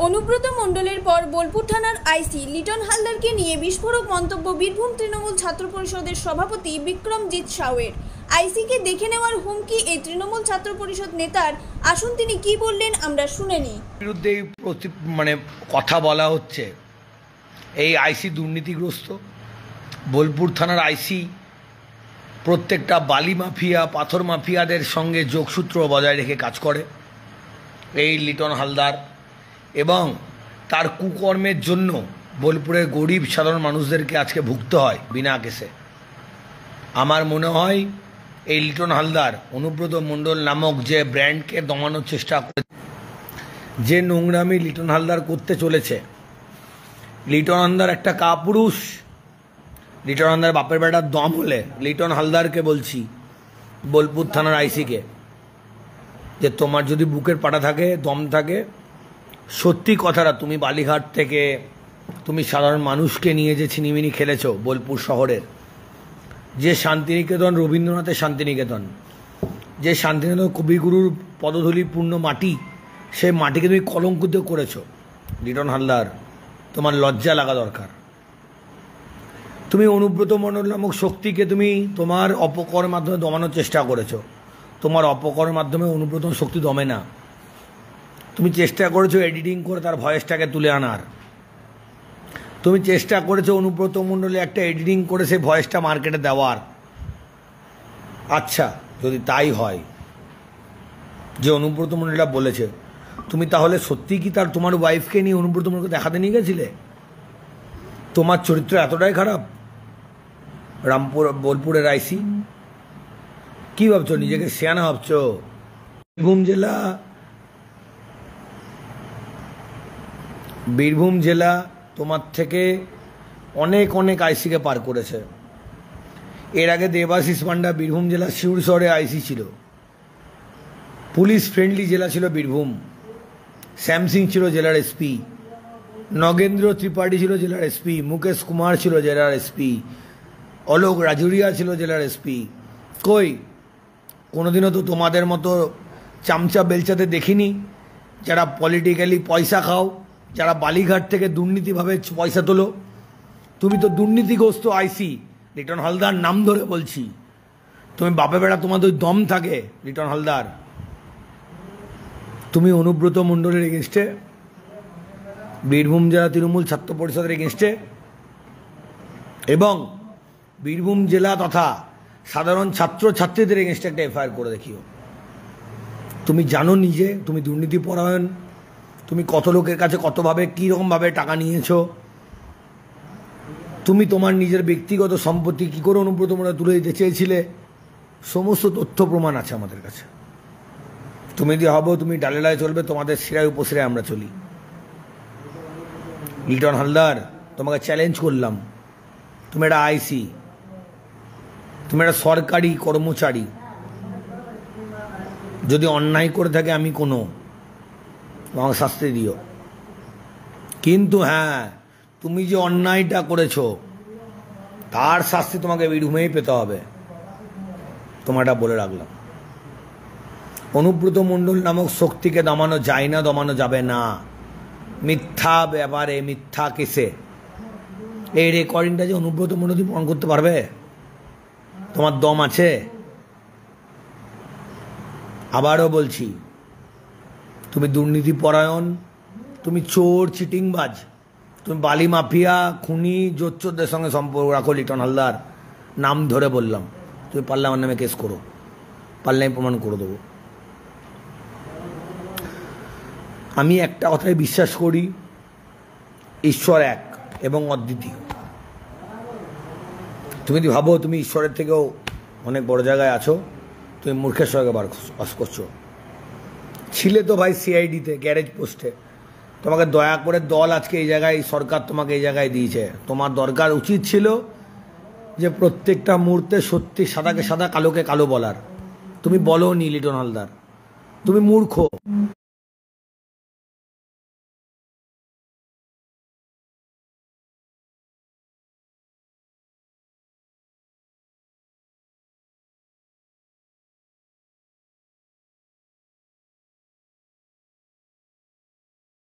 অনুব্রত মণ্ডলের পর বোলপুর থানার আইসি লিটন হালদারকে নিয়ে বিস্ফোরক মন্তব্য বীরভূম তৃণমূল ছাত্র পরিষদের সভাপতি বিক্রমজিৎ সাউয়ের। আইসিকে দেখে নেওয়ার হুমকি এই তৃণমূল ছাত্র পরিষদ নেতার। আসুন তিনি কি বললেন আমরা শুনে নিই। বিরুদ্ধে কথা বলা হচ্ছে, এই আইসি দুর্নীতিগ্রস্ত। বোলপুর থানার আইসি প্রত্যেকটা বালি মাফিয়া, পাথর মাফিয়াদের সঙ্গে যোগসূত্র বজায় রেখে কাজ করে। এই লিটন হালদার এবং তার কুকর্মের জন্য বোলপুরের গরিব সাধারণ মানুষদেরকে আজকে ভুগতে হয় বিনা কেসে। আমার মনে হয় এই লিটন হালদার অনুব্রত মণ্ডল নামক যে ব্র্যান্ডকে দমানোর চেষ্টা করে, যে নোংরামি লিটন হালদার করতে চলেছে। লিটন হালদার একটা কাপুরুষ। লিটন হালদার বাপের বেটার দম হলে লিটন হালদারকে বলছি, বোলপুর থানার আইসিকে, যে তোমার যদি বুকের পাটা থাকে, দম থাকে, সত্যি কথাটা, তুমি বালিঘাট থেকে তুমি সাধারণ মানুষকে নিয়ে যে ছিনিমিনি খেলেছো বোলপুর শহরের, যে শান্তিনিকেতন, রবীন্দ্রনাথের শান্তিনিকেতন, যে শান্তিনিকেতন কবিগুরুর পদধূলিপূর্ণ মাটি, সেই মাটিকে তুমি কলঙ্কিত করেছো। লিটন হালদার, তোমার লজ্জা লাগা দরকার। তুমি অনুব্রত মণ্ডল নামক শক্তিকে তুমি তোমার অপকর্মের মাধ্যমে দমানোর চেষ্টা করেছো। তোমার অপকর্মের মাধ্যমে অনুব্রত শক্তি দমে না। তুমি চেষ্টা করেছো এডিটিং করে তার ভয়েসটাকে তুলে আনার। তুমি চেষ্টা করেছো অনুব্রত মণ্ডলে একটা এডিটিং করে সেই ভয়েসটা মার্কেটে দেওয়ার। আচ্ছা, যদি তাই হয় যে অনুব্রত মণ্ডলটা বলেছে, তুমি তাহলে সত্যি কি তোমার ওয়াইফকে নিয়ে অনুব্রত মণ্ডলকে দেখাতে নিয়ে গেছিলে? তোমার চরিত্র এতটাই খারাপ? বোলপুরের আইসি, কি ভাবছো? নিজেকে সিয়ানা ভাবছো? বীরভূম জেলা তোমার থেকে অনেক অনেক আইসিকে পার করেছে। এর আগে দেবাশিস পান্ডা বীরভূম জেলা শিউর শহরে আইসি ছিল। পুলিশ ফ্রেন্ডলি জেলা ছিল বীরভূম। শ্যামসিং ছিল জেলার এসপি। নগেন্দ্র ত্রিপাঠী ছিল জেলার এসপি। মুকেশ কুমার ছিল জেলার এসপি। অলোক রাজুরিয়া ছিল জেলার এসপি। কই কোনোদিনও তো তোমাদের মতো চামচা বেলচাতে দেখিনি, যারা পলিটিক্যালি পয়সা খাও, যারা বালিঘাট থেকে দুর্নীতিভাবে পয়সা তোলো। তুমি তো দুর্নীতিগ্রস্ত আইসি লিটন হালদার, নাম ধরে বলছি। তুমি বাপে বেড়া, তোমাদের দম থাকে লিটন হালদার। তুমি অনুব্রত মণ্ডলের এগেনস্টে, বীরভূম জেলা তৃণমূল ছাত্র পরিষদের এগেনস্টে এবং বীরভূম জেলা তথা সাধারণ ছাত্র ছাত্রীদের এগেনস্টে একটা এফআইআর করে দেখিও। তুমি জানো নিজে তুমি দুর্নীতি পরায়ণ, তুমি কত লোকের কাছে কতভাবে কীরকমভাবে টাকা নিয়েছো। তুমি তোমার নিজের ব্যক্তিগত সম্পত্তি কী করে অনুব্রত মণ্ডল তুলে দিতে চেয়েছিলে, সমস্ত তথ্য প্রমাণ আছে আমাদের কাছে। তুমি যদি হবো তুমি ডালেলায় চলবে, তোমাদের শিরায় উপশিরায় আমরা চলি। লিটন হালদার, তোমাকে চ্যালেঞ্জ করলাম। তুমি একটা আইসি, তুমি একটা সরকারি কর্মচারী। যদি অন্যায় করে থাকে আমি আমাকে শাস্তি দিও, কিন্তু হ্যাঁ, তুমি যে অন্যায়টা করেছো তার শাস্তি তোমাকে বীরভূমেই পেতে হবে। তোমারটা বলে রাখলাম। অনুব্রত মণ্ডল নামক শক্তিকে দমানো যায় না, দমানো যাবে না। মিথ্যা ব্যাপারে, মিথ্যা কেসে এই রেকর্ডিংটা যে অনুব্রত মণ্ডল প্রমাণ করতে পারবে? তোমার দম আছে? আবারও বলছি, তুমি দুর্নীতি পরায়ণ, তুমি চোর, চিটিংবাজ, তুমি বালি মাফিয়া, খুনি, জোচ্চোরদের সঙ্গে সম্পর্ক রাখো লিটন হালদার। নাম ধরে বললাম। তুমি পারলে আমার নামে কেস করো, পারলে আমি প্রমাণ করে দেবো। আমি একটা কথায় বিশ্বাস করি, ঈশ্বর এক এবং অদ্বিতীয়। তুমি যদি ভাবো তুমি ঈশ্বরের থেকেও অনেক বড় জায়গায় আছো, তুমি মূর্খের সঙ্গে বাস করছো। ছিলে তো ভাই সিআইডিতে, গ্যারেজ পোস্টে। তোমাকে দয়া করে দল আজকে এই জায়গায়, সরকার তোমাকে এই জায়গায় দিয়েছে। তোমার দরকার উচিত ছিল যে প্রত্যেকটা মুহূর্তে সত্যি সাদাকে সাদা, কালোকে কালো বলার। তুমি বলো নি লিটন হালদার, তুমি মূর্খ।